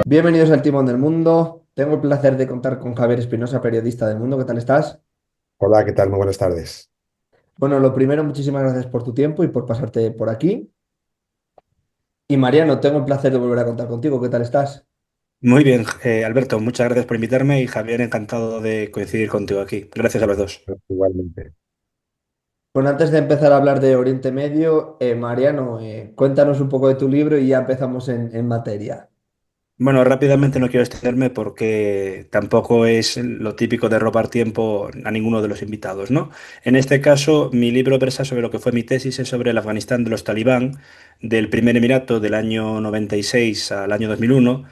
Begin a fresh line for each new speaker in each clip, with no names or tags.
Bienvenidos al Timón del Mundo. Tengo el placer de contar con Javier Espinosa, periodista del Mundo. ¿Qué tal estás?
Hola, ¿qué tal? Muy buenas tardes.
Bueno, lo primero, muchísimas gracias por tu tiempo y por pasarte por aquí. Y Mariano, tengo el placer de volver a contar contigo. ¿Qué tal estás?
Muy bien, Alberto, muchas gracias por invitarme y Javier, encantado de coincidir contigo aquí. Gracias a los dos.
Igualmente.
Bueno, antes de empezar a hablar de Oriente Medio, Mariano, cuéntanos un poco de tu libro y ya empezamos en materia.
Bueno, rápidamente no quiero extenderme porque tampoco es lo típico de robar tiempo a ninguno de los invitados, ¿no? En este caso, mi libro versa sobre lo que fue mi tesis, es sobre el Afganistán de los talibán, del primer emirato del año 96 al año 2001.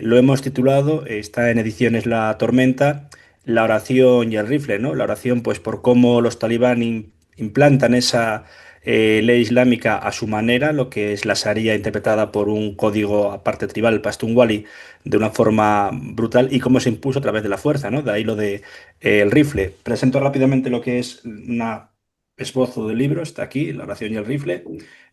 Lo hemos titulado, está en ediciones La Tormenta, la oración y el rifle, ¿no? La oración, pues por cómo los talibán implantan esa ley islámica a su manera, lo que es la Sharia interpretada por un código aparte tribal, el Pashtun-Wali, de una forma brutal y cómo se impuso a través de la fuerza, ¿no? De ahí lo de el rifle. Presento rápidamente lo que es una esbozo del libro, está aquí, la oración y el rifle.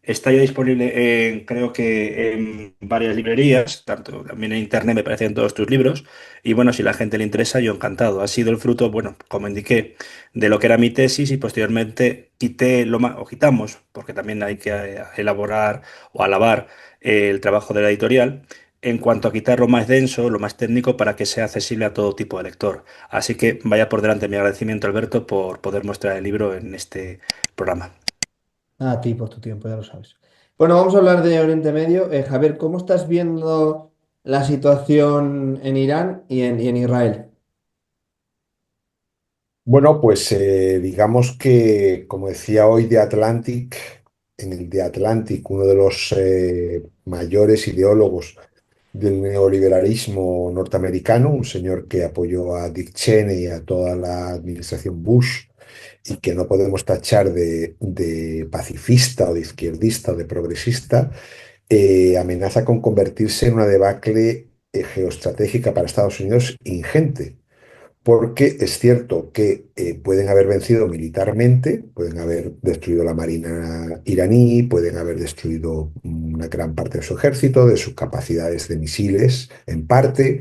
Está ya disponible creo que en varias librerías, tanto también en internet me parecen todos tus libros. Y bueno, si la gente le interesa, yo encantado. Ha sido el fruto, bueno, como indiqué, de lo que era mi tesis y posteriormente quité o quitamos, porque también hay que elaborar o alabar el trabajo de la editorial, en cuanto a quitar lo más denso, lo más técnico, para que sea accesible a todo tipo de lector. Así que vaya por delante mi agradecimiento, Alberto, por poder mostrar el libro en este programa.
A ti por tu tiempo, ya lo sabes. Bueno, vamos a hablar de Oriente Medio. Javier, ¿cómo estás viendo la situación en Irán y en Israel?
Bueno, pues digamos que, como decía hoy The Atlantic, en el The Atlantic, uno de los mayores ideólogos del neoliberalismo norteamericano, un señor que apoyó a Dick Cheney y a toda la administración Bush y que no podemos tachar de pacifista o de izquierdista o de progresista, amenaza con convertirse en una debacle geoestratégica para Estados Unidos ingente, porque es cierto que pueden haber vencido militarmente, pueden haber destruido la marina iraní, pueden haber destruido una gran parte de su ejército, de sus capacidades de misiles en parte,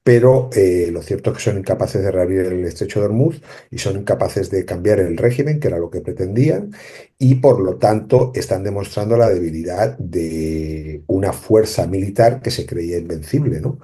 pero lo cierto es que son incapaces de reabrir el estrecho de Hormuz y son incapaces de cambiar el régimen, que era lo que pretendían, y por lo tanto están demostrando la debilidad de una fuerza militar que se creía invencible, ¿no?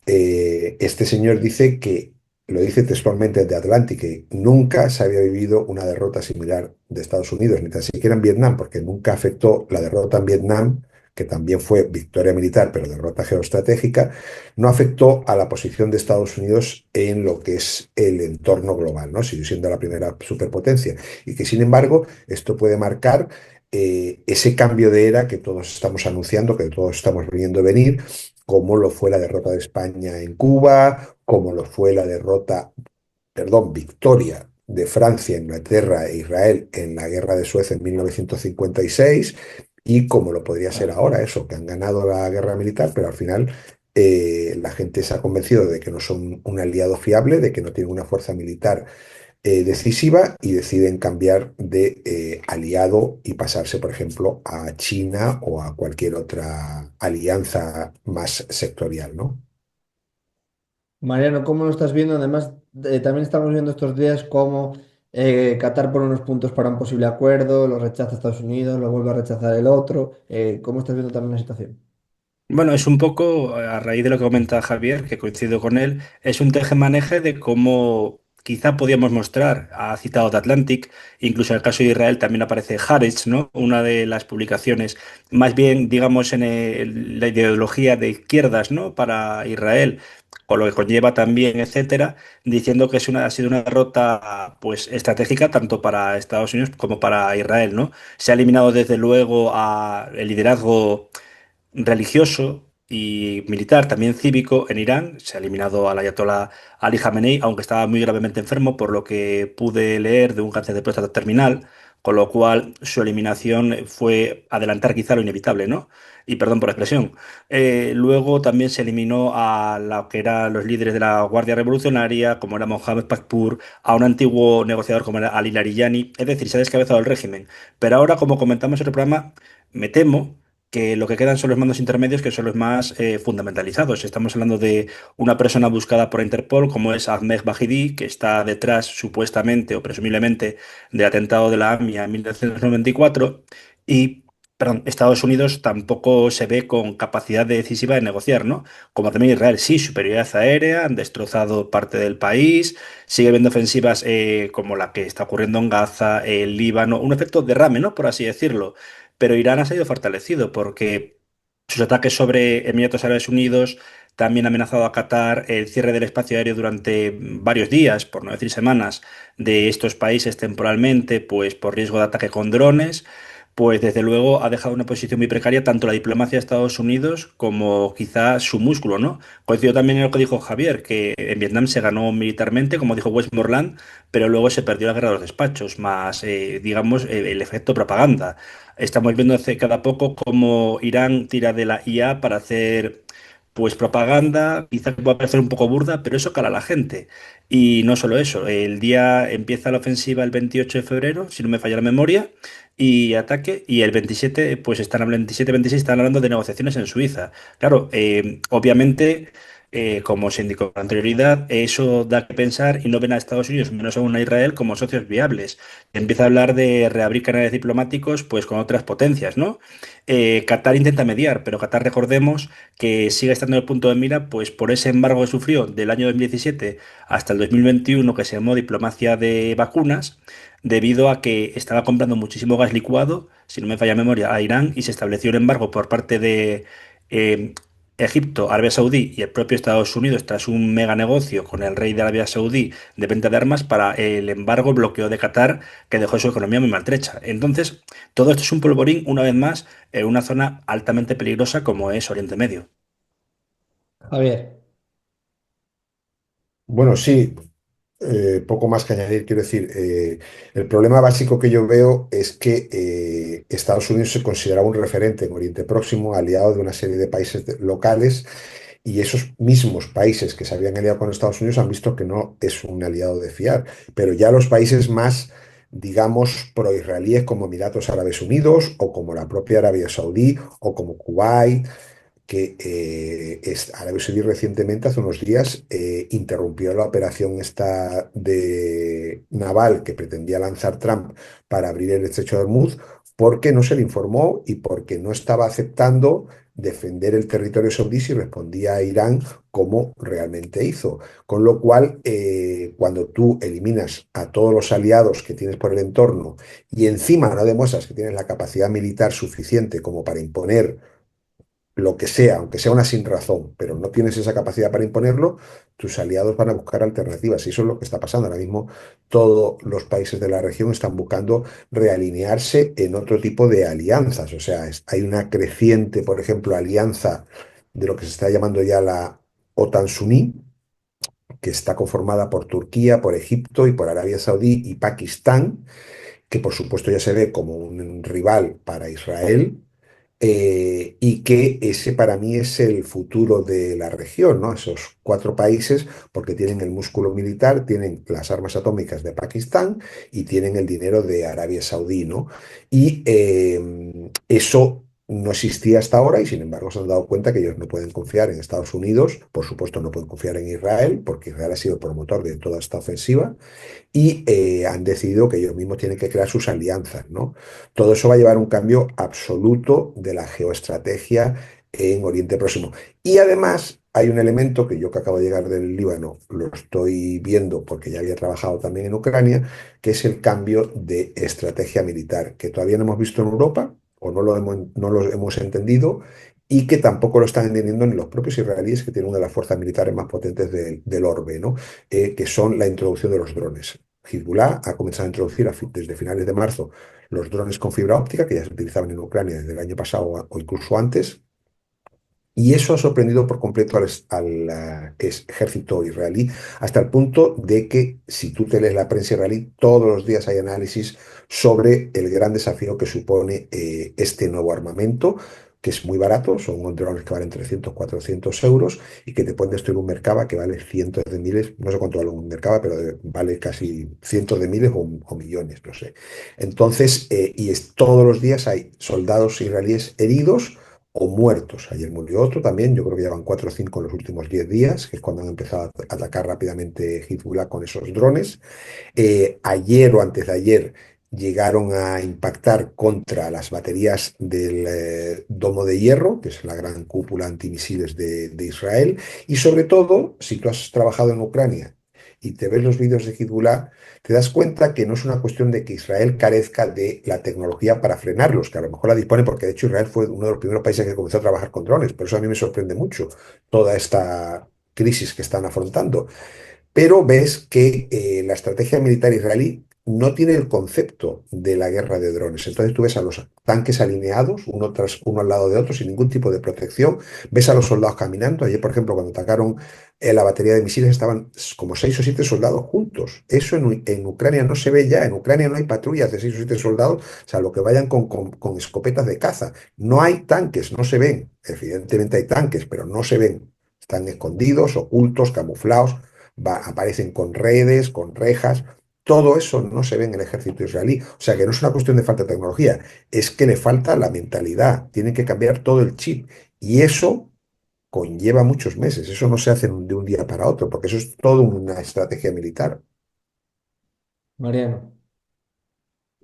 Este señor dice que, lo dice textualmente de Atlantic, que nunca se había vivido una derrota similar de Estados Unidos, ni tan siquiera en Vietnam, porque nunca afectó la derrota en Vietnam, que también fue victoria militar, pero derrota geoestratégica, no afectó a la posición de Estados Unidos en lo que es el entorno global, ¿no? Siguió siendo la primera superpotencia. Y que, sin embargo, esto puede marcar ese cambio de era que todos estamos anunciando, que todos estamos viendo venir, como lo fue la derrota de España en Cuba, como lo fue la derrota, perdón, victoria de Francia, Inglaterra e Israel en la guerra de Suez en 1956, y como lo podría ser ahora, eso, que han ganado la guerra militar, pero al final la gente se ha convencido de que no son un aliado fiable, de que no tienen una fuerza militar decisiva, y deciden cambiar de aliado y pasarse, por ejemplo, a China o a cualquier otra alianza más sectorial, ¿no?
Mariano, ¿cómo lo estás viendo? Además, también estamos viendo estos días cómo Qatar pone unos puntos para un posible acuerdo, lo rechaza Estados Unidos, lo vuelve a rechazar el otro. ¿Cómo estás viendo también la situación?
Bueno, es un poco, a raíz de lo que comenta Javier, que coincido con él, es un tejemaneje de cómo quizá podíamos mostrar, ha citado The Atlantic, incluso en el caso de Israel también aparece Haaretz, ¿no? Una de las publicaciones, más bien, digamos, en la ideología de izquierdas, ¿no? Para Israel, con lo que conlleva también, etcétera, diciendo que ha sido una derrota, pues, estratégica tanto para Estados Unidos como para Israel, ¿no? Se ha eliminado desde luego el liderazgo religioso y militar, también cívico, en Irán. Se ha eliminado al ayatolá Ali Khamenei, aunque estaba muy gravemente enfermo, por lo que pude leer de un cáncer de próstata terminal, con lo cual su eliminación fue adelantar quizá lo inevitable, ¿no? Y perdón por la expresión. Luego también se eliminó a lo que eran los líderes de la Guardia Revolucionaria, como era Mohammad Pakpur, a un antiguo negociador como era Ali Larijani, es decir, se ha descabezado el régimen. Pero ahora, como comentamos en el programa, me temo que lo que quedan son los mandos intermedios, que son los más fundamentalizados. Estamos hablando de una persona buscada por Interpol, como es Ahmed Bahidi, que está detrás, supuestamente o presumiblemente, del atentado de la AMIA en 1994. Y, perdón, Estados Unidos tampoco se ve con capacidad decisiva de negociar, ¿no? Como también Israel, sí, superioridad aérea, han destrozado parte del país, sigue habiendo ofensivas como la que está ocurriendo en Gaza, el Líbano, un efecto derrame, ¿no? Por así decirlo. Pero Irán ha salido fortalecido porque sus ataques sobre Emiratos Árabes Unidos también han amenazado a Qatar el cierre del espacio aéreo durante varios días, por no decir semanas, de estos países temporalmente, pues por riesgo de ataque con drones. Pues desde luego ha dejado una posición muy precaria tanto la diplomacia de Estados Unidos como quizá su músculo, ¿no? Coincido también en lo que dijo Javier, que en Vietnam se ganó militarmente, como dijo Westmoreland, pero luego se perdió la guerra de los despachos, más, digamos, el efecto propaganda. Estamos viendo hace cada poco cómo Irán tira de la IA para hacer pues propaganda, quizás pueda parecer un poco burda, pero eso cala a la gente. Y no solo eso, el día empieza la ofensiva el 28 de febrero, si no me falla la memoria, y ataque, y el 27, pues están hablando, 27-26 están hablando de negociaciones en Suiza. Claro, obviamente, como se indicó con anterioridad, eso da que pensar y no ven a Estados Unidos, menos aún a Israel, como socios viables. Empieza a hablar de reabrir canales diplomáticos pues con otras potencias, ¿no? Qatar intenta mediar, pero Qatar, recordemos que sigue estando en el punto de mira pues por ese embargo que sufrió del año 2017 hasta el 2021 que se llamó diplomacia de vacunas, debido a que estaba comprando muchísimo gas licuado, si no me falla la memoria, a Irán y se estableció el embargo por parte de eh, Egipto, Arabia Saudí y el propio Estados Unidos tras un mega negocio con el rey de Arabia Saudí de venta de armas para el embargo bloqueo de Qatar que dejó su economía muy maltrecha. Entonces, todo esto es un polvorín, una vez más, en una zona altamente peligrosa como es Oriente Medio.
Javier.
Bueno, sí, poco más que añadir. Quiero decir, el problema básico que yo veo es que Estados Unidos se considera un referente en Oriente Próximo, aliado de una serie de países locales, y esos mismos países que se habían aliado con Estados Unidos han visto que no es un aliado de fiar. Pero ya los países más, digamos, pro-israelíes como Emiratos Árabes Unidos o como la propia Arabia Saudí o como Kuwait, que Arabia Saudí recientemente, hace unos días, interrumpió la operación esta de naval que pretendía lanzar Trump para abrir el estrecho de Hormuz, porque no se le informó y porque no estaba aceptando defender el territorio saudí si respondía a Irán como realmente hizo. Con lo cual, cuando tú eliminas a todos los aliados que tienes por el entorno y encima no demuestras que tienes la capacidad militar suficiente como para imponer lo que sea, aunque sea una sin razón, pero no tienes esa capacidad para imponerlo, tus aliados van a buscar alternativas. Y eso es lo que está pasando. Ahora mismo todos los países de la región están buscando realinearse en otro tipo de alianzas. O sea, hay una creciente, por ejemplo, alianza de lo que se está llamando ya la OTAN Suní, que está conformada por Turquía, por Egipto y por Arabia Saudí y Pakistán, que por supuesto ya se ve como un rival para Israel, y que ese para mí es el futuro de la región, ¿no? Esos cuatro países, porque tienen el músculo militar, tienen las armas atómicas de Pakistán y tienen el dinero de Arabia Saudí, ¿no? Y eso no existía hasta ahora y sin embargo se han dado cuenta que ellos no pueden confiar en Estados Unidos, por supuesto no pueden confiar en Israel, porque Israel ha sido el promotor de toda esta ofensiva y han decidido que ellos mismos tienen que crear sus alianzas, ¿no? Todo eso va a llevar a un cambio absoluto de la geoestrategia en Oriente Próximo. Y además hay un elemento que yo, que acabo de llegar del Líbano, lo estoy viendo porque ya había trabajado también en Ucrania, que es el cambio de estrategia militar, que todavía no hemos visto en Europa o no lo hemos entendido, y que tampoco lo están entendiendo ni los propios israelíes, que tienen una de las fuerzas militares más potentes del orbe, ¿no? Que son la introducción de los drones. Hezbollah ha comenzado a introducir desde finales de marzo los drones con fibra óptica, que ya se utilizaban en Ucrania desde el año pasado o incluso antes, Y eso ha sorprendido por completo al ejército israelí, hasta el punto de que si tú te lees la prensa israelí, todos los días hay análisis sobre el gran desafío que supone este nuevo armamento, que es muy barato, son drones que valen 300, 400 euros y que te pueden destruir un Merkava que vale cientos de miles, no sé cuánto vale un Merkava, pero vale casi cientos de miles o millones, no sé. Entonces, todos los días hay soldados israelíes heridos o muertos. Ayer murió otro también, yo creo que llevan 4 o 5 en los últimos 10 días, que es cuando han empezado a atacar rápidamente Hezbollah con esos drones. Ayer o antes de ayer llegaron a impactar contra las baterías del Domo de Hierro, que es la gran cúpula antimisiles de Israel. Y sobre todo, si tú has trabajado en Ucrania y te ves los vídeos de Hezbollah, te das cuenta que no es una cuestión de que Israel carezca de la tecnología para frenarlos, que a lo mejor la dispone porque de hecho Israel fue uno de los primeros países que comenzó a trabajar con drones. Por eso a mí me sorprende mucho toda esta crisis que están afrontando, pero ves que la estrategia militar israelí no tiene el concepto de la guerra de drones. Entonces tú ves a los tanques alineados, uno tras uno al lado de otro, sin ningún tipo de protección. Ves a los soldados caminando. Ayer, por ejemplo, cuando atacaron la batería de misiles, estaban como 6 o 7 soldados juntos. Eso en Ucrania no se ve ya. En Ucrania no hay patrullas de 6 o 7 soldados, salvo que vayan con escopetas de caza. No hay tanques, no se ven. Evidentemente hay tanques, pero no se ven. Están escondidos, ocultos, camuflados, aparecen con redes, con rejas. Todo eso no se ve en el ejército israelí. O sea que no es una cuestión de falta de tecnología, es que le falta la mentalidad. Tienen que cambiar todo el chip. Y eso conlleva muchos meses. Eso no se hace de un día para otro, porque eso es toda una estrategia militar.
Mariano.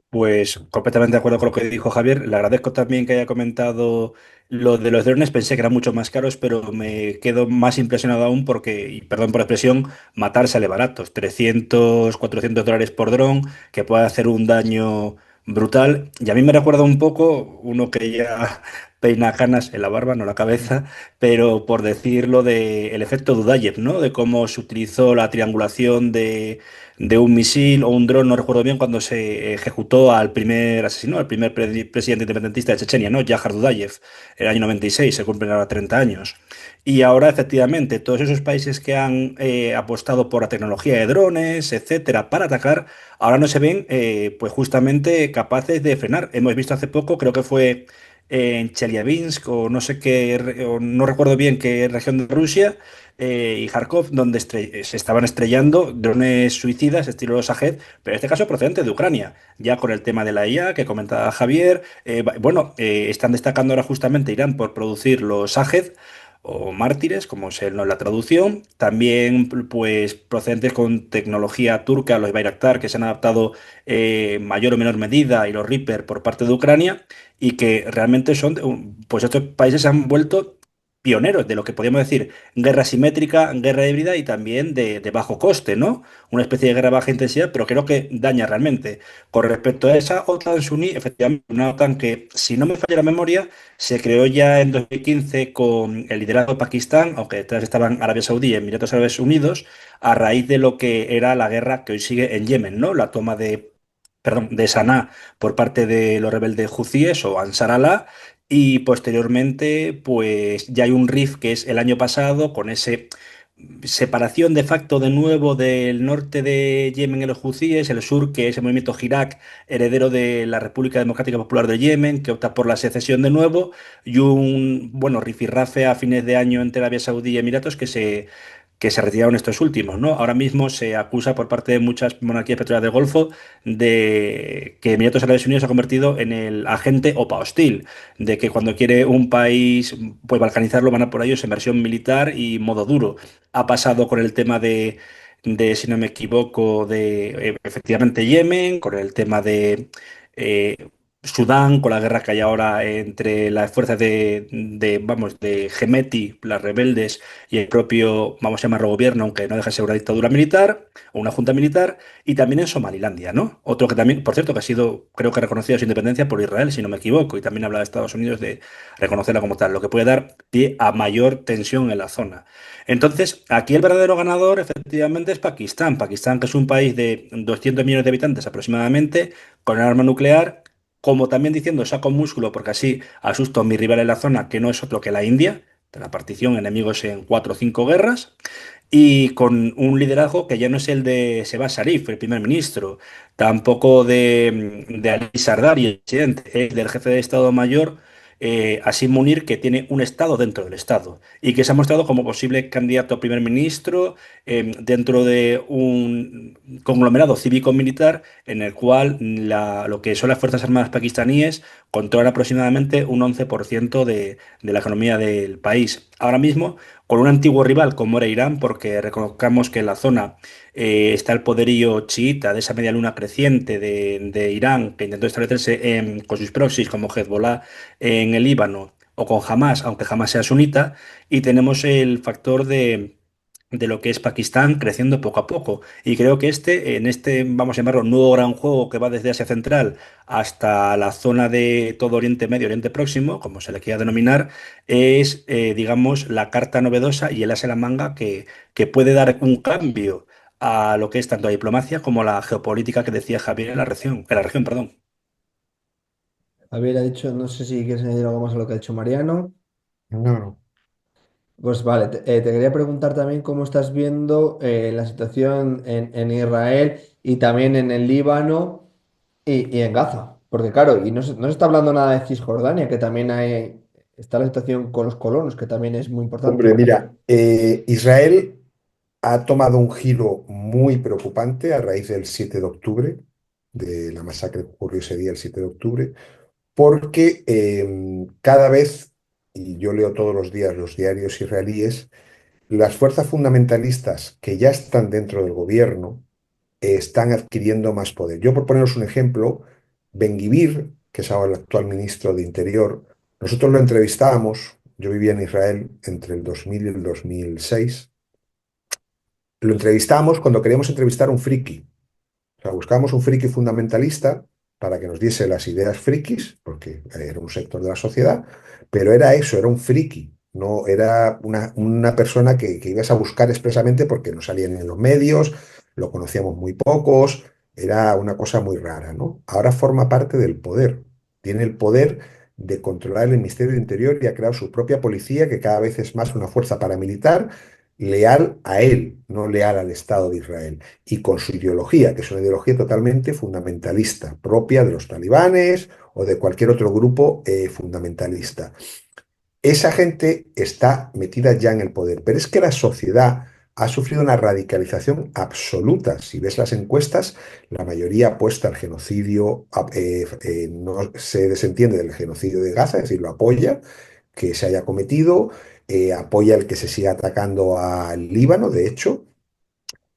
Pues completamente de acuerdo con lo que dijo Javier. Le agradezco también que haya comentado lo de los drones. Pensé que eran mucho más caros, pero me quedo más impresionado aún porque, y perdón por la expresión, matar sale baratos. 300, $400 por dron, que puede hacer un daño brutal. Y a mí me recuerda un poco, uno que ya peina canas en la barba, no la cabeza, pero por decirlo de el efecto Dudayev, ¿no? De cómo se utilizó la triangulación de un misil o un dron, no recuerdo bien, cuando se ejecutó al primer asesino, al primer presidente independentista de Chechenia, ¿no? Yahar Dudayev, el año 96, se cumplen ahora 30 años. Y ahora, efectivamente, todos esos países que han apostado por la tecnología de drones, etcétera, para atacar, ahora no se ven, pues justamente capaces de frenar. Hemos visto hace poco, creo que fue en Chelyabinsk o no sé qué, o no recuerdo bien qué región de Rusia, y Kharkov, donde se estaban estrellando drones suicidas estilo Shahed, pero en este caso procedentes de Ucrania, ya con el tema de la IA que comentaba Javier. Bueno, están destacando ahora justamente Irán por producir los Shahed o mártires, como es no, la traducción, también pues procedentes con tecnología turca, los Bayraktar, que se han adaptado en mayor o menor medida, y los Reaper por parte de Ucrania, y que realmente son, pues estos países se han vuelto pioneros de lo que podríamos decir guerra simétrica, guerra híbrida y también de bajo coste, ¿no? Una especie de guerra de baja intensidad, pero creo que daña realmente. Con respecto a esa OTAN suní, efectivamente, una OTAN que, si no me falla la memoria, se creó ya en 2015 con el liderazgo de Pakistán, aunque detrás estaban Arabia Saudí y Emiratos Árabes Unidos, a raíz de lo que era la guerra que hoy sigue en Yemen, ¿no? La toma de, perdón, de Sanaa por parte de los rebeldes huthíes o Ansar Allah, y posteriormente, pues ya hay un RIF que es el año pasado, con ese separación de facto de nuevo del norte de Yemen en los hutíes, el sur, que es el movimiento Hirak, heredero de la República Democrática Popular de Yemen, que opta por la secesión de nuevo, y un, bueno, rifirrafe a fines de año entre Arabia Saudí y Emiratos que se retiraron estos últimos, ¿no? Ahora mismo se acusa por parte de muchas monarquías petroleras del Golfo de que Emiratos Árabes Unidos se ha convertido en el agente OPA hostil, de que cuando quiere un país pues balcanizarlo van a por ellos en versión militar y modo duro. Ha pasado con el tema si no me equivoco, de efectivamente Yemen, con el tema de eh, Sudán, con la guerra que hay ahora entre las fuerzas vamos, de Hemeti, las rebeldes, y el propio, vamos a llamarlo gobierno, aunque no deja de ser una dictadura militar o una junta militar, y también en Somalilandia, ¿no? Otro que también, por cierto, que ha sido, creo que reconocido su independencia por Israel, si no me equivoco, y también habla de Estados Unidos de reconocerla como tal, lo que puede dar pie a mayor tensión en la zona. Entonces, aquí el verdadero ganador efectivamente es Pakistán. Pakistán, que es un país de 200 millones de habitantes aproximadamente, con un arma nuclear, como también diciendo saco músculo porque así asusto a mi rival en la zona, que no es otro que la India. de la partición, enemigos en 4 o 5 guerras, y con un liderazgo que ya no es el de Shehbaz Sharif, el primer ministro, tampoco de Ali Sardari, el presidente, es del jefe de Estado Mayor, Asim Munir, que tiene un Estado dentro del Estado y que se ha mostrado como posible candidato a primer ministro dentro de un conglomerado cívico-militar en el cual lo que son las Fuerzas Armadas pakistaníes controlan aproximadamente un 11% de la economía del país. Ahora mismo, con un antiguo rival como era Irán, porque reconozcamos que en la zona está el poderío chiita de esa media luna creciente de Irán, que intentó establecerse con sus proxies como Hezbollah en el Líbano o con Hamas, aunque Hamas sea sunita, y tenemos el factor de lo que es Pakistán creciendo poco a poco. Y creo que en este, vamos a llamarlo, nuevo gran juego que va desde Asia Central hasta la zona de todo Oriente Medio, Oriente Próximo, como se le quiera denominar, es, digamos, la carta novedosa y el as en la manga que puede dar un cambio a lo que es tanto la diplomacia como la geopolítica que decía Javier en la región, perdón.
Javier ha dicho, no sé si quieres añadir algo más a lo que ha dicho Mariano.
No, no.
Pues vale, te quería preguntar también cómo estás viendo la situación en Israel y también en el Líbano y en Gaza. Porque claro, y no se está hablando nada de Cisjordania, que también está la situación con los colonos, que también es muy importante.
Hombre, mira, Israel ha tomado un giro muy preocupante a raíz del 7 de octubre, de la masacre que ocurrió ese día, el 7 de octubre, porque cada vez, y yo leo todos los días los diarios israelíes, las fuerzas fundamentalistas que ya están dentro del gobierno están adquiriendo más poder. Yo, por poneros un ejemplo, Ben-Gvir, que es ahora el actual ministro de Interior, nosotros lo entrevistábamos, yo vivía en Israel entre el 2000 y el 2006, lo entrevistábamos cuando queríamos entrevistar a un friki. O sea, buscábamos un friki fundamentalista para que nos diese las ideas frikis, porque era un sector de la sociedad, pero era eso, era un friki, no era una persona que ibas a buscar expresamente porque no salían en los medios, lo conocíamos muy pocos, era una cosa muy rara, ¿no? Ahora forma parte del poder, tiene el poder de controlar el Ministerio de Interior y ha creado su propia policía, que cada vez es más una fuerza paramilitar, leal a él, no leal al Estado de Israel y con su ideología, que es una ideología totalmente fundamentalista, propia de los talibanes o de cualquier otro grupo fundamentalista. Esa gente está metida ya en el poder, pero es que la sociedad ha sufrido una radicalización absoluta. Si ves las encuestas, la mayoría apuesta al genocidio, no se desentiende del genocidio de Gaza, es decir, lo apoya, que se haya cometido, apoya el que se siga atacando al Líbano, de hecho,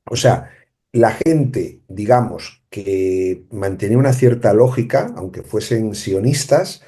o sea, la gente, digamos, que mantenía una cierta lógica, aunque fuesen sionistas,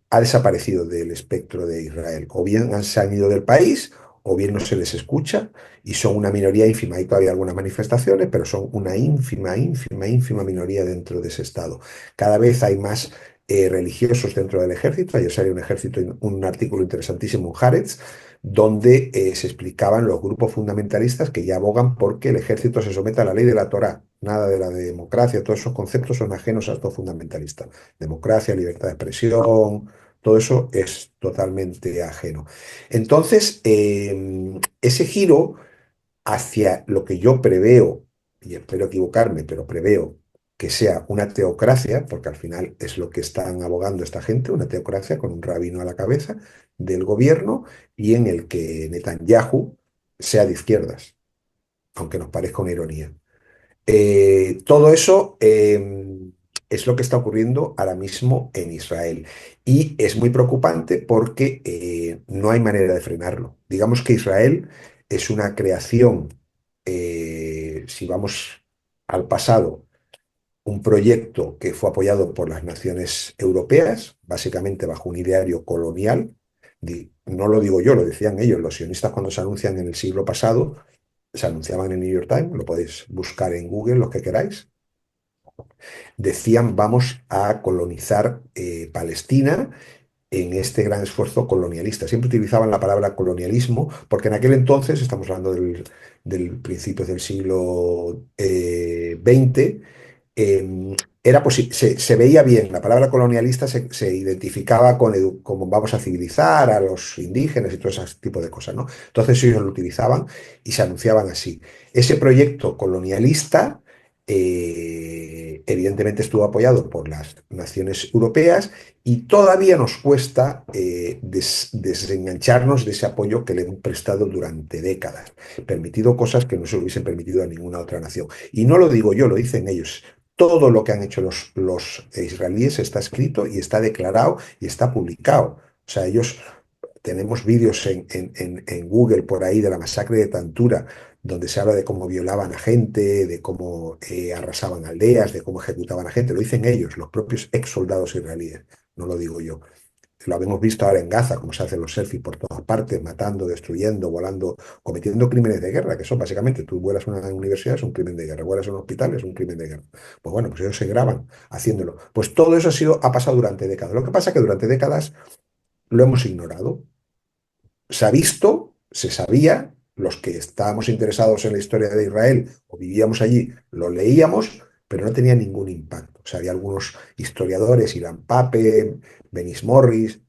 ha desaparecido del espectro de Israel. O bien se han ido del país, o bien no se les escucha, y son una minoría ínfima. Hay todavía algunas manifestaciones, pero son una ínfima, ínfima, ínfima minoría dentro de ese Estado. Cada vez hay más religiosos dentro del ejército. Ayer salió un ejército, un artículo interesantísimo en Haaretz, donde se explicaban los grupos fundamentalistas que ya abogan porque el ejército se someta a la ley de la Torá. Nada de la democracia, todos esos conceptos son ajenos a estos fundamentalistas. Democracia, libertad de expresión, todo eso es totalmente ajeno. Entonces, ese giro hacia lo que yo preveo, y espero equivocarme, pero preveo que sea una teocracia, porque al final es lo que están abogando esta gente, una teocracia con un rabino a la cabeza del gobierno y en el que Netanyahu sea de izquierdas, aunque nos parezca una ironía. Todo eso es lo que está ocurriendo ahora mismo en Israel. Y es muy preocupante porque no hay manera de frenarlo. Digamos que Israel es una creación, si vamos al pasado, un proyecto que fue apoyado por las naciones europeas, básicamente bajo un ideario colonial. No lo digo yo, lo decían ellos, los sionistas cuando se anuncian en el siglo pasado, se anunciaban en el New York Times, lo podéis buscar en Google, los que queráis, decían vamos a colonizar Palestina en este gran esfuerzo colonialista. Siempre utilizaban la palabra colonialismo porque en aquel entonces, estamos hablando del principio del siglo XX, se veía bien, la palabra colonialista se identificaba con cómo vamos a civilizar a los indígenas y todo ese tipo de cosas, ¿no? Entonces ellos lo utilizaban y se anunciaban así. Ese proyecto colonialista evidentemente estuvo apoyado por las naciones europeas y todavía nos cuesta desengancharnos de ese apoyo que le hemos prestado durante décadas, permitido cosas que no se lo hubiesen permitido a ninguna otra nación. Y no lo digo yo, lo dicen ellos. Todo lo que han hecho los israelíes está escrito y está declarado y está publicado. O sea, ellos tenemos vídeos en Google por ahí de la masacre de Tantura, donde se habla de cómo violaban a gente, de cómo arrasaban aldeas, de cómo ejecutaban a gente. Lo dicen ellos, los propios ex soldados israelíes. No lo digo yo. Lo habíamos visto ahora en Gaza, cómo se hacen los selfies por todas partes, matando, destruyendo, volando, cometiendo crímenes de guerra, que son básicamente, tú vuelas a una universidad, es un crimen de guerra, vuelas a un hospital, es un crimen de guerra. Pues bueno, pues ellos se graban haciéndolo. Pues todo eso ha pasado durante décadas. Lo que pasa es que durante décadas lo hemos ignorado. Se ha visto, se sabía, los que estábamos interesados en la historia de Israel o vivíamos allí, lo leíamos, pero no tenía ningún impacto. O sea, había algunos historiadores, Ilan Pape, Benis Morris,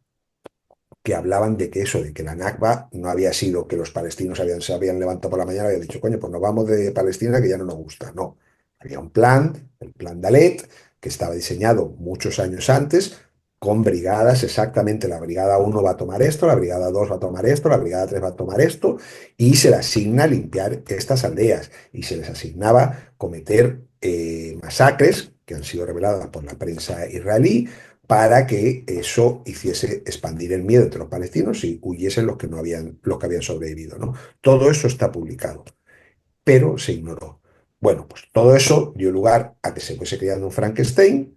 que hablaban de que eso, de que la Nakba no había sido que los palestinos se habían levantado por la mañana y habían dicho, coño, pues nos vamos de Palestina que ya no nos gusta. No, había un plan, el plan Dalet, que estaba diseñado muchos años antes, con brigadas, exactamente, la brigada uno va a tomar esto, la brigada 2 va a tomar esto, la brigada 3 va a tomar esto, y se le asigna limpiar estas aldeas, y se les asignaba cometer masacres que han sido reveladas por la prensa israelí, para que eso hiciese expandir el miedo entre los palestinos y huyesen los que habían sobrevivido, ¿no? Todo eso está publicado, pero se ignoró. Bueno, pues todo eso dio lugar a que se fuese creando un Frankenstein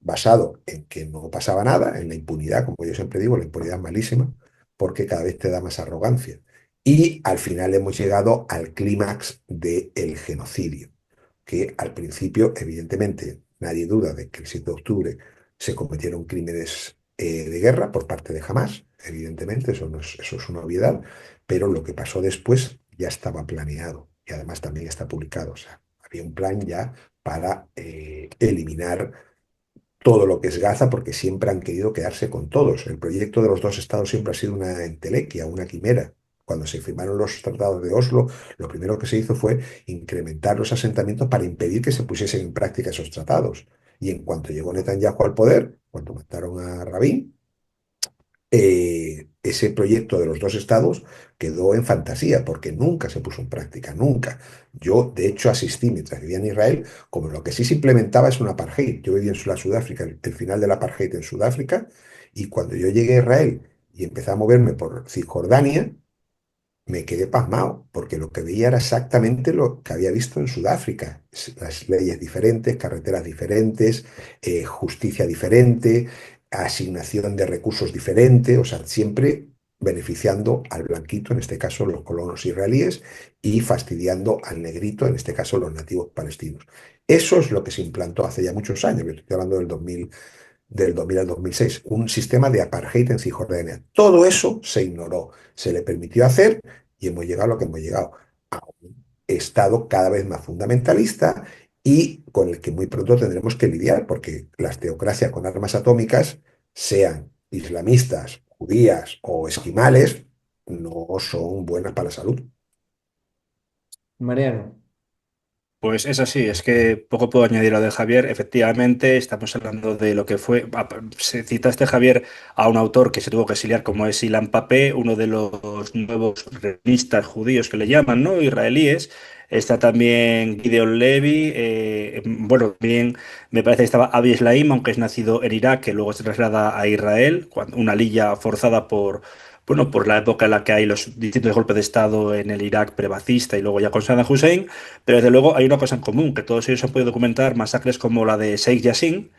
basado en que no pasaba nada, en la impunidad, como yo siempre digo, la impunidad es malísima, porque cada vez te da más arrogancia. Y al final hemos llegado al clímax del genocidio, que al principio, evidentemente, nadie duda de que el 7 de octubre se cometieron crímenes de guerra por parte de Hamas, evidentemente, eso es una obviedad, pero lo que pasó después ya estaba planeado y además también está publicado. O sea, había un plan ya para eliminar todo lo que es Gaza, porque siempre han querido quedarse con todos. El proyecto de los dos estados siempre ha sido una entelequia, una quimera. Cuando se firmaron los tratados de Oslo, lo primero que se hizo fue incrementar los asentamientos para impedir que se pusiesen en práctica esos tratados. Y en cuanto llegó Netanyahu al poder, cuando mataron a Rabin, ese proyecto de los dos estados quedó en fantasía, porque nunca se puso en práctica, nunca. Yo, de hecho, asistí mientras vivía en Israel, como lo que sí se implementaba es un apartheid. Yo viví en Sudáfrica, el final del apartheid en Sudáfrica, y cuando yo llegué a Israel y empecé a moverme por Cisjordania, me quedé pasmado, porque lo que veía era exactamente lo que había visto en Sudáfrica. Las leyes diferentes, carreteras diferentes, justicia diferente, asignación de recursos diferente, o sea, siempre beneficiando al blanquito, en este caso los colonos israelíes, y fastidiando al negrito, en este caso los nativos palestinos. Eso es lo que se implantó hace ya muchos años, estoy hablando del 2000 al 2006, un sistema de apartheid en Cisjordania. Todo eso se ignoró, se le permitió hacer y hemos llegado a lo que hemos llegado, a un Estado cada vez más fundamentalista y con el que muy pronto tendremos que lidiar, porque las teocracias con armas atómicas, sean islamistas, judías o esquimales, no son buenas para la salud.
Mariano,
Pues es así, es que poco puedo añadir a lo de Javier. Efectivamente, estamos hablando de lo que fue. Se citaste, Javier, a un autor que se tuvo que exiliar, como es Ilan Pappé, uno de los nuevos revisionistas judíos que le llaman, ¿no? Israelíes. Está también Gideon Levy. Bueno, también me parece que estaba Avi Shlaim, aunque es nacido en Irak, que luego se traslada a Israel, una lilla forzada por. Bueno, por la época en la que hay los distintos golpes de Estado en el Irak prebacista y luego ya con Saddam Hussein. Pero desde luego hay una cosa en común, que todos ellos han podido documentar masacres como la de Sheikh Yassin,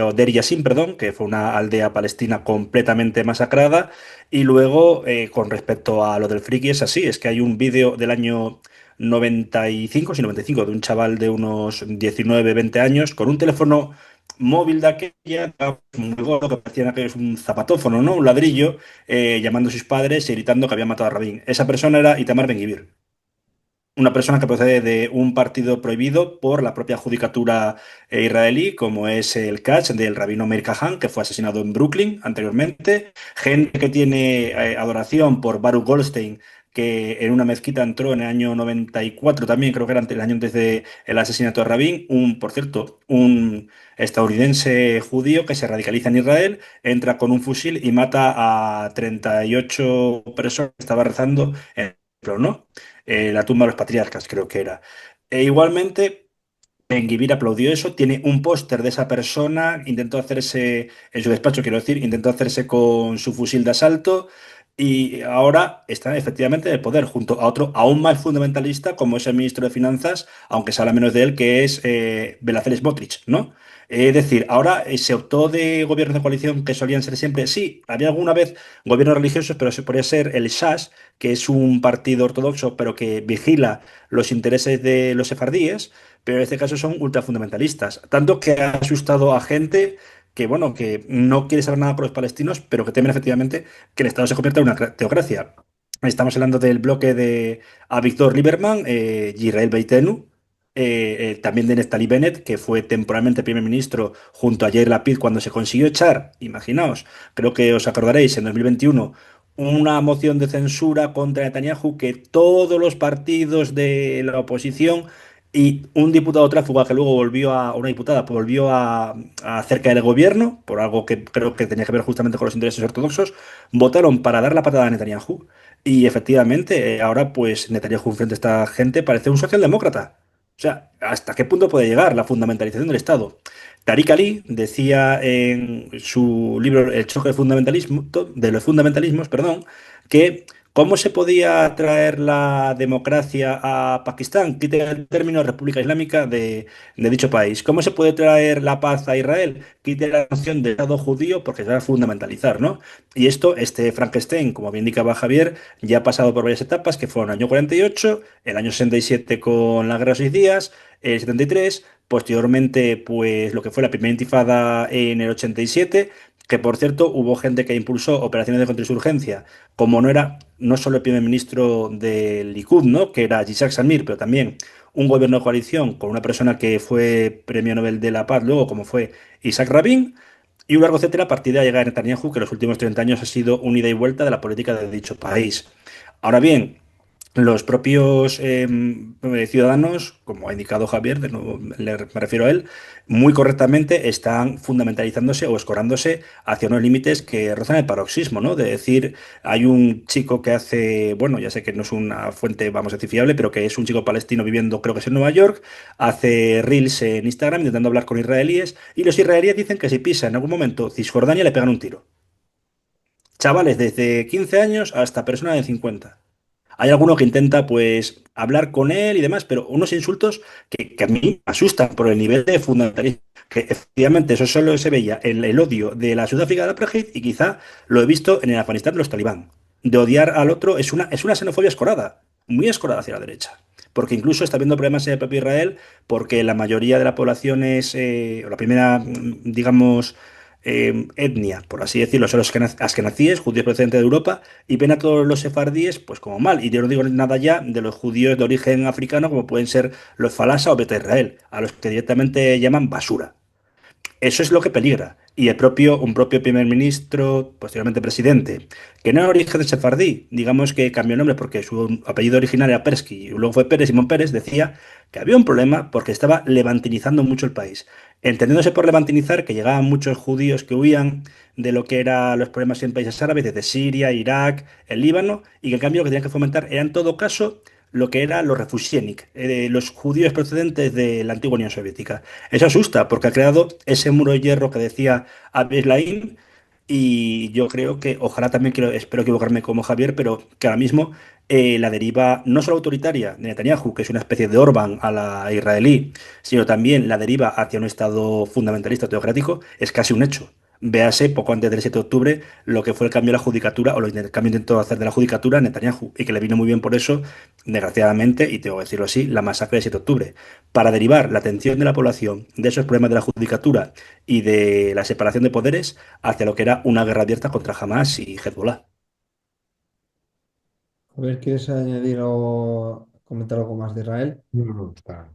o Deir Yassin, perdón, que fue una aldea palestina completamente masacrada. Y luego, con respecto a lo del friki, es así, es que hay un vídeo del año 95, sí, 95, de un chaval de unos 19, 20 años, con un teléfono móvil de aquella, muy gordo, que parecía que es un zapatófono, ¿no? Un ladrillo, llamando a sus padres y gritando que había matado a Rabin. Esa persona era Itamar Ben-Gvir. una persona que procede de un partido prohibido por la propia judicatura israelí, como es el Catch del rabino Meir Kahane, que fue asesinado en Brooklyn anteriormente. Gente que tiene adoración por Baruch Goldstein, que en una mezquita entró en el año 94 también, creo que era el año antes del asesinato de Rabin, por cierto, un estadounidense judío que se radicaliza en Israel, entra con un fusil y mata a 38 personas que estaban rezando en el templo, ¿no? La tumba de los patriarcas, creo que era. E igualmente, Ben-Gvir aplaudió eso, tiene un póster de esa persona, intentó hacerse, en su despacho quiero decir, intentó hacerse con su fusil de asalto y ahora está efectivamente en el poder, junto a otro aún más fundamentalista como es el ministro de Finanzas, aunque se habla menos de él, que es Belafeles Smotrich, ¿no? Es decir, ahora se optó de gobiernos de coalición que solían ser siempre, sí, había alguna vez gobiernos religiosos, pero se podría ser el Shas, que es un partido ortodoxo, pero que vigila los intereses de los sefardíes, pero en este caso son ultrafundamentalistas. Tanto que ha asustado a gente que, bueno, que no quiere saber nada con los palestinos, pero que temen efectivamente que el Estado se convierta en una teocracia. Estamos hablando del bloque de a Víctor Lieberman, Yisrael Beitenu, también de Neftali Bennett, que fue temporalmente primer ministro junto a Yair Lapid cuando se consiguió echar, imaginaos, creo que os acordaréis, en 2021, una moción de censura contra Netanyahu que todos los partidos de la oposición y un diputado tráfuga que luego volvió a, una diputada, volvió a hacer caer el gobierno, por algo que creo que tenía que ver justamente con los intereses ortodoxos, votaron para dar la patada a Netanyahu. Y efectivamente, ahora pues Netanyahu frente a esta gente parece un socialdemócrata. O sea, ¿hasta qué punto puede llegar la fundamentalización del Estado? Tariq Ali decía en su libro El choque de fundamentalismo, de los fundamentalismos, perdón, que cómo se podía traer la democracia a Pakistán, quiten el término República Islámica de dicho país. ¿Cómo se puede traer la paz a Israel? Quiten la noción de Estado judío porque se va a fundamentalizar, ¿no? Y esto, este Frankenstein, como bien indicaba Javier, ya ha pasado por varias etapas, que fueron el año 48, el año 67 con la Guerra de los 6 días, el 73, posteriormente, pues lo que fue la primera intifada en el 87, que por cierto hubo gente que impulsó operaciones de contrainsurgencia, como no era no solo el primer ministro del Likud, ¿no? Que era Yitzhak Samir, pero también un gobierno de coalición con una persona que fue premio Nobel de la Paz, luego como fue Isaac Rabin, y un largo etcétera a partir de llegar a Netanyahu, que los últimos 30 años ha sido un ida y vuelta de la política de dicho país. Ahora bien, los propios ciudadanos, como ha indicado Javier, de nuevo me refiero a él, muy correctamente están fundamentalizándose o escorándose hacia unos límites que rozan el paroxismo, ¿no? De decir, hay un chico que hace, bueno, ya sé que no es una fuente, vamos a decir, fiable, pero que es un chico palestino viviendo, creo que es en Nueva York, hace reels en Instagram intentando hablar con israelíes, y los israelíes dicen que si pisa en algún momento Cisjordania le pegan un tiro. Chavales desde 15 años hasta personas de 50. Hay alguno que intenta, pues, hablar con él y demás, pero unos insultos que a mí me asustan por el nivel de fundamentalismo. Que efectivamente eso solo se veía en el odio de la Sudáfrica del apartheid y quizá lo he visto en el Afganistán de los talibán. De odiar al otro es una xenofobia escorada, muy escorada hacia la derecha. Porque incluso está habiendo problemas en el propio Israel, porque la mayoría de la población es, o la primera, digamos, etnia, por así decirlo, son los askenazíes, judíos procedentes de Europa, y ven a todos los sefardíes pues como mal. Y yo no digo nada ya de los judíos de origen africano, como pueden ser los falasa o beta Israel, a los que directamente llaman basura. Eso es lo que peligra. Y un propio primer ministro, posteriormente presidente, que no era origen sefardí, digamos que cambió el nombre porque su apellido original era Persky y luego fue Pérez, Simón Pérez, decía que había un problema porque estaba levantinizando mucho el país. Entendiéndose por levantinizar que llegaban muchos judíos que huían de lo que eran los problemas en países árabes, desde Siria, Irak, el Líbano, y que en cambio lo que tenían que fomentar era en todo caso lo que eran los refusiénik, los judíos procedentes de la antigua Unión Soviética. Eso asusta porque ha creado ese muro de hierro que decía Abdel Laim y yo creo que, ojalá también espero equivocarme como Javier, pero que ahora mismo la deriva no solo autoritaria de Netanyahu, que es una especie de Orbán a la israelí, sino también la deriva hacia un Estado fundamentalista teocrático, es casi un hecho. Véase poco antes del 7 de octubre lo que fue el cambio de la judicatura o lo que el cambio intentó hacer de la judicatura a Netanyahu y que le vino muy bien por eso, desgraciadamente, y tengo que decirlo así, la masacre del 7 de octubre. Para derivar la atención de la población de esos problemas de la judicatura y de la separación de poderes hacia lo que era una guerra abierta contra Hamas y Hezbollah.
A ver, ¿quieres añadir algo comentar algo más de Israel.
No, no, está.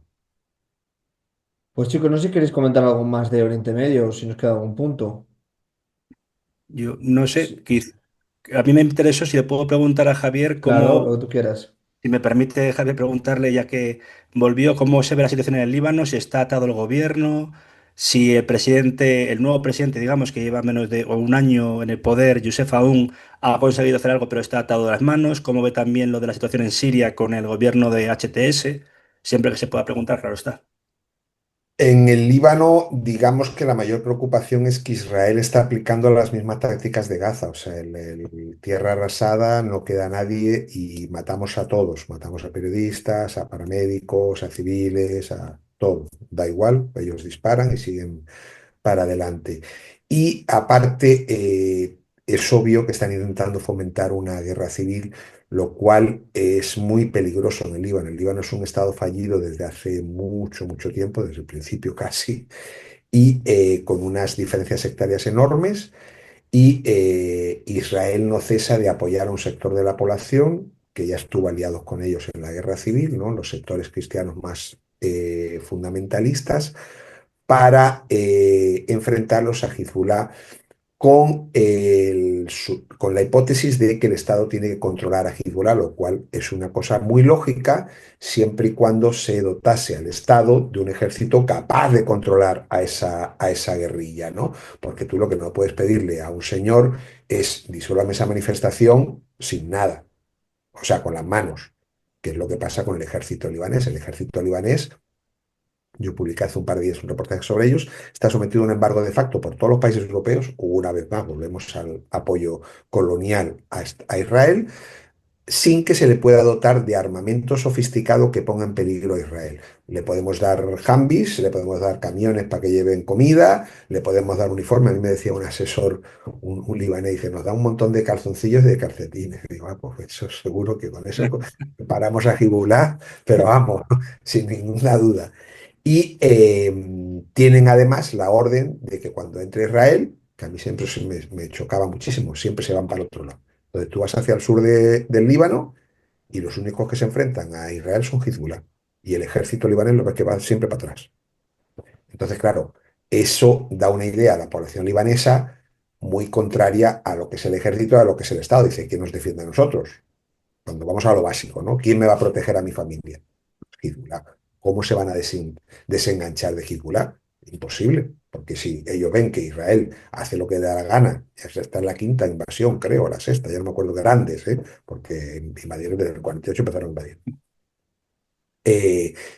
Pues chicos, no sé si queréis comentar algo más de Oriente Medio o si nos queda algún punto.
Yo no sé,
Sí,
a mí me interesó si le puedo preguntar a Javier
claro, lo
cómo,
que tú quieras.
si me permite, Javier, preguntarle, ya que volvió, cómo se ve la situación en el Líbano, si está atado el gobierno, si el presidente, el nuevo presidente, digamos, que lleva menos de o un año en el poder, Youssef Aoun, ha conseguido hacer algo, pero está atado de las manos, cómo ve también lo de la situación en Siria con el gobierno de HTS, siempre que se pueda preguntar, claro está.
En el Líbano, digamos que la mayor preocupación es que Israel está aplicando las mismas tácticas de Gaza, o sea, tierra arrasada, no queda nadie y matamos a todos, matamos a periodistas, a paramédicos, a civiles, a todo, da igual, ellos disparan y siguen para adelante. Y aparte, es obvio que están intentando fomentar una guerra civil, lo cual es muy peligroso en el Líbano. El Líbano es un estado fallido desde hace mucho, mucho tiempo, desde el principio casi, y con unas diferencias sectarias enormes. Y Israel no cesa de apoyar a un sector de la población que ya estuvo aliados con ellos en la guerra civil, ¿no? Los sectores cristianos más fundamentalistas para enfrentarlos a Hezbollah con, con la hipótesis de que el Estado tiene que controlar a Hezbollah, lo cual es una cosa muy lógica siempre y cuando se dotase al Estado de un ejército capaz de controlar a esa guerrilla, ¿no? Porque tú lo que no puedes pedirle a un señor es disuélvame esa manifestación sin nada, o sea, con las manos, que es lo que pasa con el ejército libanés. El ejército libanés, yo publiqué hace un par de días un reportaje sobre ellos, está sometido a un embargo de facto por todos los países europeos. Una vez más, volvemos al apoyo colonial a Israel, sin que se le pueda dotar de armamento sofisticado que ponga en peligro a Israel. Le podemos dar Humvees, le podemos dar camiones para que lleven comida, le podemos dar uniforme. A mí me decía un asesor, un libanés, dice, nos da un montón de calzoncillos y de calcetines. Y digo, pues eso seguro que con eso paramos a Hezbollah, pero vamos, sin ninguna duda. Y tienen además la orden de que cuando entre Israel, que a mí siempre me chocaba muchísimo, siempre se van para el otro lado. Entonces tú vas hacia el sur del Líbano y los únicos que se enfrentan a Israel son Hezbollah. Y el ejército libanés lo ves que va siempre para atrás. Entonces, claro, eso da una idea a la población libanesa muy contraria a lo que es el ejército y a lo que es el Estado. Dice, ¿quién nos defiende a nosotros? Cuando vamos a lo básico, ¿no? ¿Quién me va a proteger a mi familia? Hezbollah. ¿Cómo se van a desenganchar de Hezbollah? Imposible, porque si ellos ven que Israel hace lo que le da la gana, ya está en la quinta invasión, creo, la sexta, ya no me acuerdo grandes, ¿eh? Porque invadieron desde el 48, empezaron a invadir.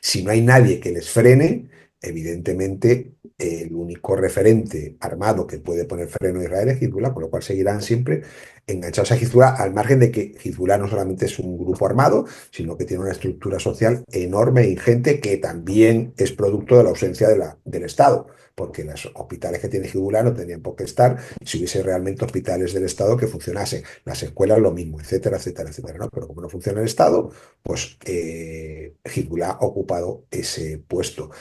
Si no hay nadie que les frene, evidentemente el único referente armado que puede poner freno a Israel es Hezbollah, con lo cual seguirán siempre enganchados a Hezbollah, al margen de que Hezbollah no solamente es un grupo armado, sino que tiene una estructura social enorme e ingente que también es producto de la ausencia del Estado, porque los hospitales que tiene Hezbollah no tendrían por qué estar si hubiese realmente hospitales del Estado que funcionasen, las escuelas lo mismo, etcétera, etcétera, etcétera, ¿no? Pero como no funciona el Estado, pues Hezbollah ha ocupado ese puesto.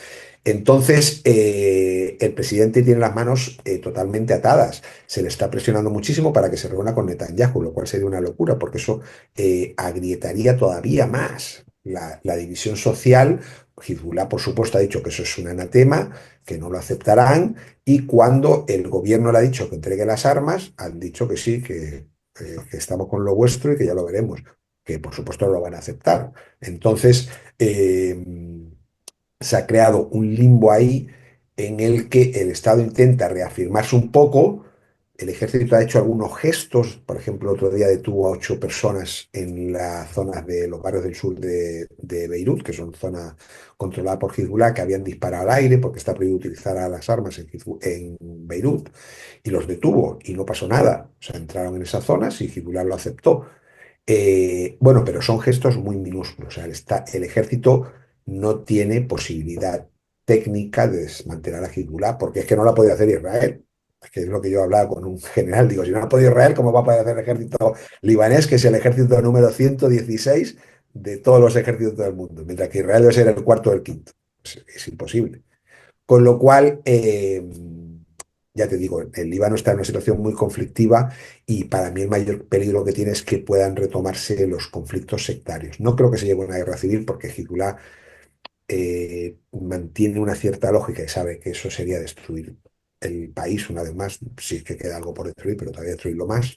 Entonces, el presidente tiene las manos totalmente atadas. Se le está presionando muchísimo para que se reúna con Netanyahu, lo cual sería una locura, porque eso agrietaría todavía más la división social. Hezbollah, por supuesto, ha dicho que eso es un anatema, que no lo aceptarán, y cuando el gobierno le ha dicho que entregue las armas, han dicho que sí, que estamos con lo vuestro y que ya lo veremos, que por supuesto no lo van a aceptar. Entonces, se ha creado un limbo ahí en el que el Estado intenta reafirmarse un poco. El ejército ha hecho algunos gestos, por ejemplo, el otro día detuvo a 8 personas en las zonas de los barrios del sur de Beirut, que son zonas controladas por Hezbollah, que habían disparado al aire porque está prohibido utilizar a las armas en Beirut, y los detuvo y no pasó nada. O sea, entraron en esas zonas y Hezbollah lo aceptó. Bueno, pero son gestos muy minúsculos. O sea, el ejército no tiene posibilidad técnica de desmantelar a Hezbollah, porque es que no la puede hacer Israel. Es que es lo que yo hablaba con un general. Digo, si no la puede Israel, ¿cómo va a poder hacer el ejército libanés, que es el ejército número 116 de todos los ejércitos del mundo? Mientras que Israel debe ser el cuarto o el quinto. Es imposible. Con lo cual, ya te digo, el Líbano está en una situación muy conflictiva y para mí el mayor peligro que tiene es que puedan retomarse los conflictos sectarios. No creo que se llegue a una guerra civil porque Hezbollah mantiene una cierta lógica y sabe que eso sería destruir el país una vez más, si es que queda algo por destruir, pero todavía destruirlo más.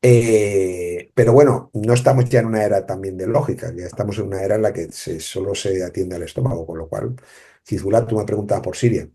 Pero bueno, no estamos ya en una era también de lógica, ya estamos en una era en la que solo se atiende al estómago, con lo cual, Hezbollah, tú me preguntabas por Siria.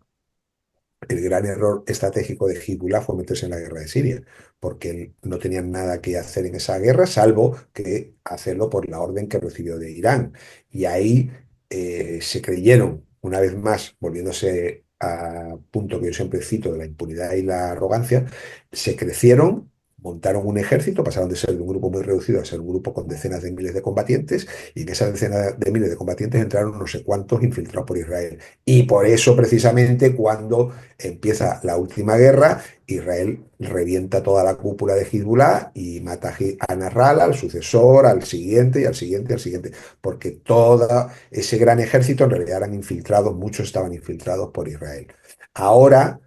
El gran error estratégico de Hezbollah fue meterse en la guerra de Siria, porque no tenían nada que hacer en esa guerra, salvo que hacerlo por la orden que recibió de Irán. Y ahí se creyeron, una vez más, volviéndose a punto que yo siempre cito de la impunidad y la arrogancia, se crecieron, montaron un ejército, pasaron de ser de un grupo muy reducido a ser un grupo con decenas de miles de combatientes, y en esas decenas de miles de combatientes entraron no sé cuántos infiltrados por Israel. Y por eso, precisamente, cuando empieza la última guerra, Israel revienta toda la cúpula de Hezbollah y mata a Nasrallah, al sucesor, al siguiente y al siguiente y al siguiente, porque todo ese gran ejército en realidad eran infiltrados, muchos estaban infiltrados por Israel. Ahora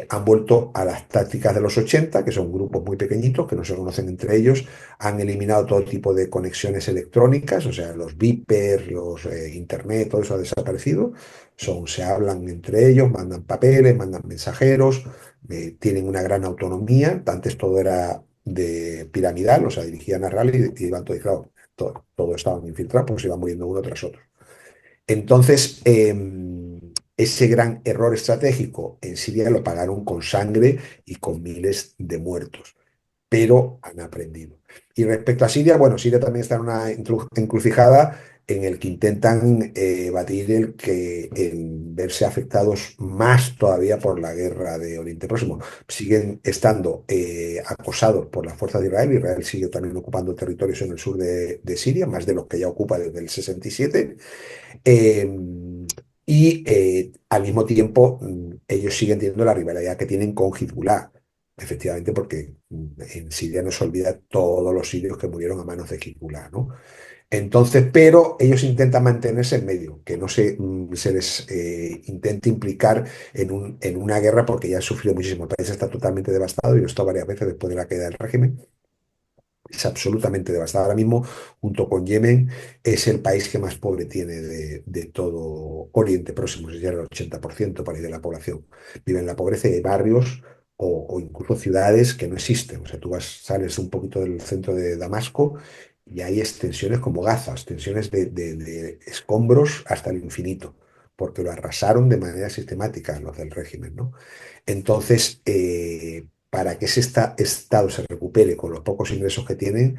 han vuelto a las tácticas de los 80, que son grupos muy pequeñitos, que no se conocen entre ellos, han eliminado todo tipo de conexiones electrónicas, o sea, los beepers, los internet, todo eso ha desaparecido, se hablan entre ellos, mandan papeles, mandan mensajeros, tienen una gran autonomía. Antes todo era de piramidal, o sea, dirigían a rally y iban todos, claro, todo estaban infiltrados, pues se iban muriendo uno tras otro. Entonces, ese gran error estratégico en Siria lo pagaron con sangre y con miles de muertos, pero han aprendido. Y respecto a Siria, bueno, Siria también está en una encrucijada en el que intentan batir el verse afectados más todavía por la guerra de Oriente Próximo. Siguen estando acosados por las fuerzas de Israel. Israel sigue también ocupando territorios en el sur de Siria, más de los que ya ocupa desde el 67. Eh, Al mismo tiempo, ellos siguen teniendo la rivalidad que tienen con Hezbollah, efectivamente, porque en Siria no se olvida todos los sirios que murieron a manos de Hezbollah, ¿no? Entonces, pero ellos intentan mantenerse en medio, que no se les intente implicar en una guerra porque ya han sufrido muchísimo. El país está totalmente devastado, yo he estado varias veces después de la caída del régimen. Es absolutamente devastado. Ahora mismo, junto con Yemen, es el país que más pobre tiene de todo Oriente Próximo. Es ya el 80% por ahí de la población. Vive en la pobreza y hay barrios o incluso ciudades que no existen. O sea, tú sales un poquito del centro de Damasco y hay extensiones como Gaza, extensiones de escombros hasta el infinito, porque lo arrasaron de manera sistemática los del régimen, ¿no? Entonces, para que ese estado se recupere con los pocos ingresos que tienen,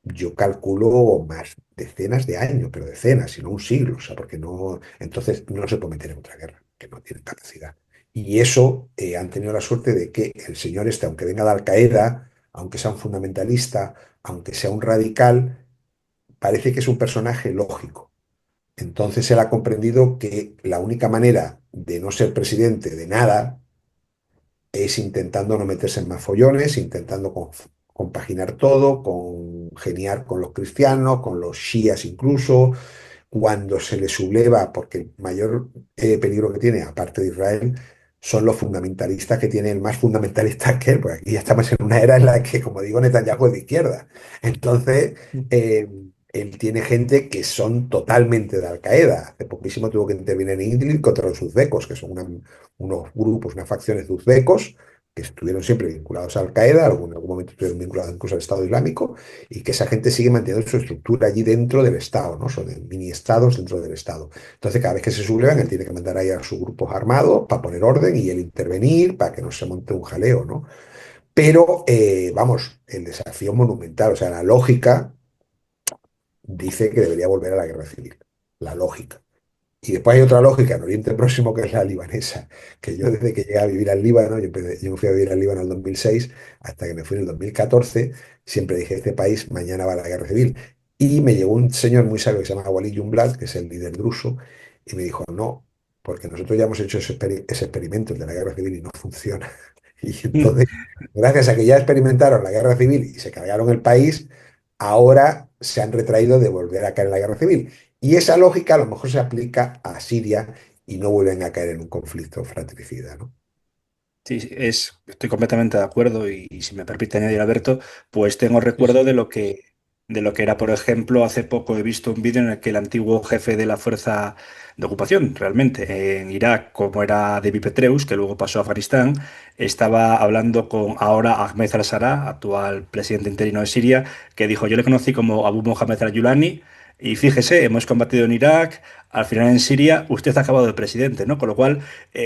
yo calculo más decenas de años, pero decenas, si no un siglo, o sea, porque no, entonces no se puede meter en otra guerra, que no tienen capacidad. Y eso han tenido la suerte de que el señor este, aunque venga de Al-Qaeda, aunque sea un fundamentalista, aunque sea un radical, parece que es un personaje lógico. Entonces él ha comprendido que la única manera de no ser presidente de nada es intentando no meterse en más follones, intentando compaginar todo, congeniar con los cristianos, con los shias incluso, cuando se le subleva, porque el mayor peligro que tiene, aparte de Israel, son los fundamentalistas que tienen más fundamentalistas que él, porque aquí ya estamos en una era en la que, como digo, Netanyahu es de izquierda. Entonces, eh, él tiene gente que son totalmente de Al-Qaeda. Hace poquísimo tuvo que intervenir en Idlib contra los uzbekos, que son unos grupos, unas facciones de uzbekos que estuvieron siempre vinculados a Al-Qaeda, en algún momento estuvieron vinculados incluso al Estado Islámico, y que esa gente sigue manteniendo su estructura allí dentro del Estado, ¿no? Son mini estados dentro del Estado. Entonces, cada vez que se sublevan, él tiene que mandar ahí a sus grupos armados para poner orden y él intervenir para que no se monte un jaleo, ¿no? Pero, vamos, el desafío monumental, o sea, la lógica dice que debería volver a la guerra civil. La lógica. Y después hay otra lógica en Oriente Próximo que es la libanesa, que yo desde que llegué a vivir al Líbano, yo me fui a vivir al Líbano en el 2006, hasta que me fui en el 2014, siempre dije, este país mañana va a la guerra civil. Y me llegó un señor muy sabio que se llama Walid Yumblat, que es el líder druso, y me dijo, no, porque nosotros ya hemos hecho ese experimento de la guerra civil y no funciona. Y entonces, gracias a que ya experimentaron la guerra civil y se cargaron el país, ahora se han retraído de volver a caer en la guerra civil. Y esa lógica a lo mejor se aplica a Siria y no vuelven a caer en un conflicto fratricida, ¿no?
Sí, sí, estoy completamente de acuerdo y si me permite añadir, Alberto, pues tengo
Sí,
recuerdo
sí.
de lo que era, por ejemplo, hace poco he visto un vídeo en el que el antiguo jefe de la fuerza de ocupación, realmente, en Irak, como era David Petraeus, que luego pasó a Afganistán, estaba hablando con ahora Ahmed al-Sharaa, actual presidente interino de Siria, que dijo, yo le conocí como Abu Mohammed al-Yulani. Y fíjese, hemos combatido en Irak, al final en Siria, usted ha acabado de presidente, ¿no? Con lo cual,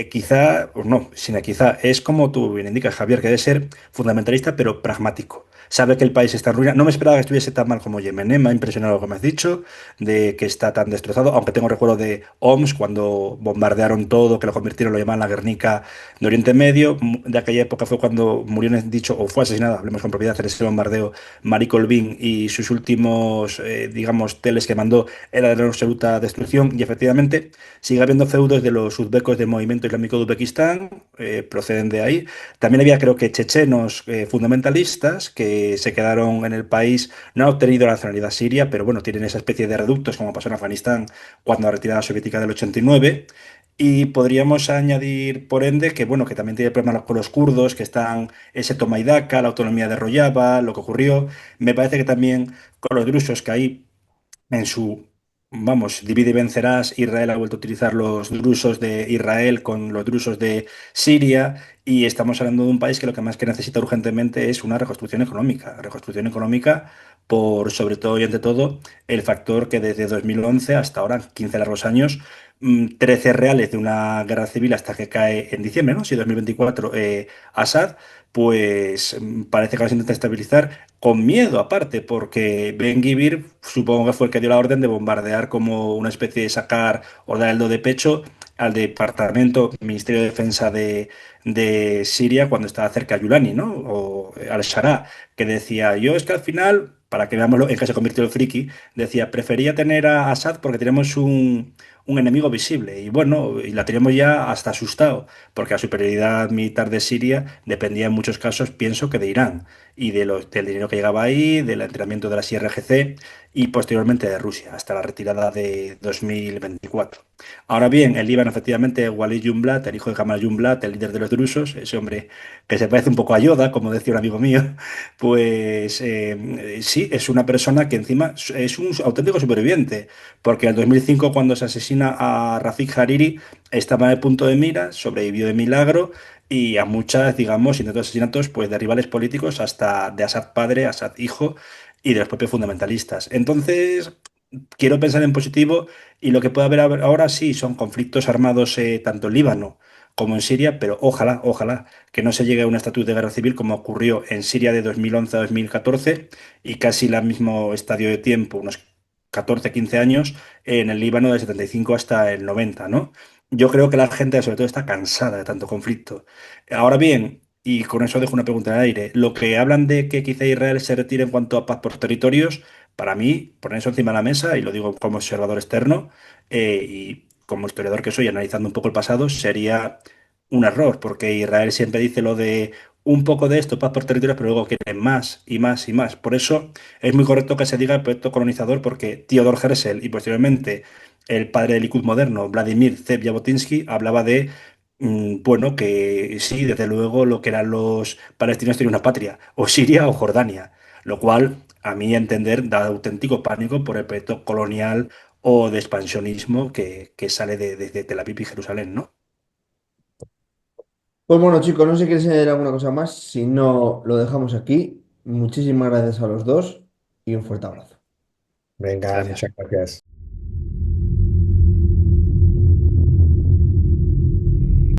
quizá, o no, sino quizá es como tú bien indicas, Javier, que debe ser fundamentalista, pero pragmático. Sabe que el país está en ruina. No me esperaba que estuviese tan mal como Yemen, ¿eh? Me ha impresionado lo que me has dicho, de que está tan destrozado, aunque tengo recuerdo de Homs, cuando bombardearon todo, que lo convirtieron, lo llamaban la Guernica de Oriente Medio. De aquella época fue cuando murió, dicho, o fue asesinada, hablemos con propiedad, en ese bombardeo, Marie Colvin, y sus últimos, digamos, teles que mandó era de la absoluta destrucción, y efectivamente sigue habiendo feudos de los uzbecos del movimiento islámico de Uzbekistán, proceden de ahí. También había, creo que, chechenos fundamentalistas que se quedaron en el país, no han obtenido la nacionalidad siria, pero bueno, tienen esa especie de reductos, como pasó en Afganistán cuando la retirada soviética del 89. Y podríamos añadir, por ende, que bueno, que también tiene problemas con los kurdos, que están ese toma y daca, la autonomía de Rojava, lo que ocurrió. Me parece que también con los drusos, que ahí en su, vamos, divide y vencerás, Israel ha vuelto a utilizar los drusos de Israel con los drusos de Siria y estamos hablando de un país que lo que más que necesita urgentemente es una reconstrucción económica por sobre todo y ante todo el factor que desde 2011 hasta ahora, 15 largos años, 13 reales de una guerra civil hasta que cae en diciembre, ¿no? Si 2024 Assad, pues parece que va a intentar estabilizar con miedo aparte, porque Ben Gvir supongo que fue el que dio la orden de bombardear como una especie de sacar o dar el do de pecho al Departamento Ministerio de Defensa de Siria cuando estaba cerca a Yulani, ¿no? O al-Sharaa, que decía, yo es que al final, para que veamos en qué se convirtió el friki, decía, prefería tener a Assad porque tenemos un enemigo visible. Y bueno, y la teníamos ya hasta asustado, porque la superioridad militar de Siria dependía en muchos casos, pienso, que de Irán y del dinero que llegaba ahí, del entrenamiento de las IRGC y posteriormente de Rusia, hasta la retirada de 2024. Ahora bien, el Líbano, efectivamente, Walid Yumblat, el hijo de Gamal Yumblat, el líder de los drusos, ese hombre que se parece un poco a Yoda, como decía un amigo mío, pues sí, es una persona que encima es un auténtico superviviente, porque en el 2005, cuando se asesina a Rafik Hariri, estaba en el punto de mira, sobrevivió de milagro y a muchas, digamos, intentos de asesinatos pues, de rivales políticos, hasta de Assad padre, Assad hijo y de los propios fundamentalistas. Entonces, quiero pensar en positivo y lo que puede haber ahora sí son conflictos armados tanto en Líbano como en Siria, pero ojalá, ojalá que no se llegue a un estatus de guerra civil como ocurrió en Siria de 2011 a 2014 y casi el mismo estadio de tiempo, unos 14 15 años, en el Líbano del 75 hasta el 90, ¿no? Yo creo que la gente sobre todo está cansada de tanto conflicto. Ahora bien, y con eso dejo una pregunta en el aire, lo que hablan de que quizá Israel se retire en cuanto a paz por territorios, para mí, poner eso encima de la mesa, y lo digo como observador externo, y como historiador que soy, analizando un poco el pasado, sería un error, porque Israel siempre dice lo de un poco de esto, paz por territorios, pero luego quieren más y más y más. Por eso es muy correcto que se diga el proyecto colonizador, porque Theodor Herzl y posteriormente el padre del Likud moderno, Vladimir Zev Jabotinsky, hablaba de, bueno, que sí, desde luego lo que eran los palestinos tenían una patria, o Siria o Jordania, lo cual, a mi entender, da auténtico pánico por el proyecto colonial o de expansionismo que sale de Tel Aviv y Jerusalén, ¿no?
Pues bueno, chicos, no sé si queréis añadir alguna cosa más. Si no, lo dejamos aquí. Muchísimas gracias a los dos y un fuerte abrazo.
Venga,
Gracias.
muchas gracias.